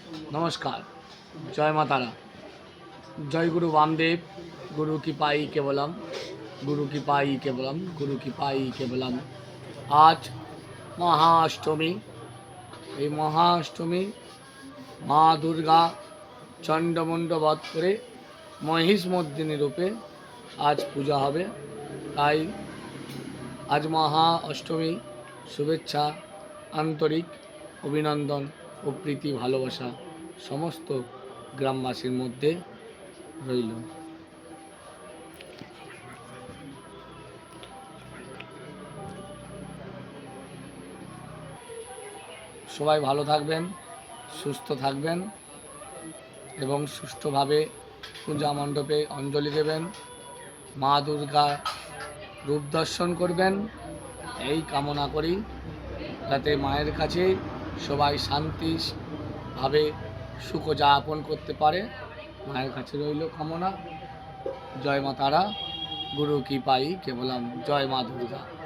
नमस्कार। जय माता रा। जय गुरु वामदेव। गुरु की पाई केवलम, गुरु की पाई केवलम, गुरु की पाई केवलम। आज महाअष्टमी। এই মহাষ্টমী মা দুর্গা চণ্ডমুণ্ড বধ করে মহিষমর্দিনী রূপে আজ পূজা হবে। তাই আজ মহা অষ্টমী শুভেচ্ছা, আন্তরিক অভিনন্দন ও প্রীতি ভালোবাসা সমস্ত গ্রামবাসীর মধ্যে রইল। সবাই ভালো থাকবেন, সুস্থ থাকবেন এবং সুষ্ঠুভাবে পূজা মণ্ডপে অঞ্জলি দেবেন, মা দুর্গা রূপ দর্শন করবেন, এই কামনা করি। যাতে মায়ের কাছে সবাই শান্তিভাবে সুখ যাপন করতে পারে, মায়ের কাছে রইল কামনা। জয় মা তারা, গুরু কি পাই কেবলম। জয় মা দুর্গা।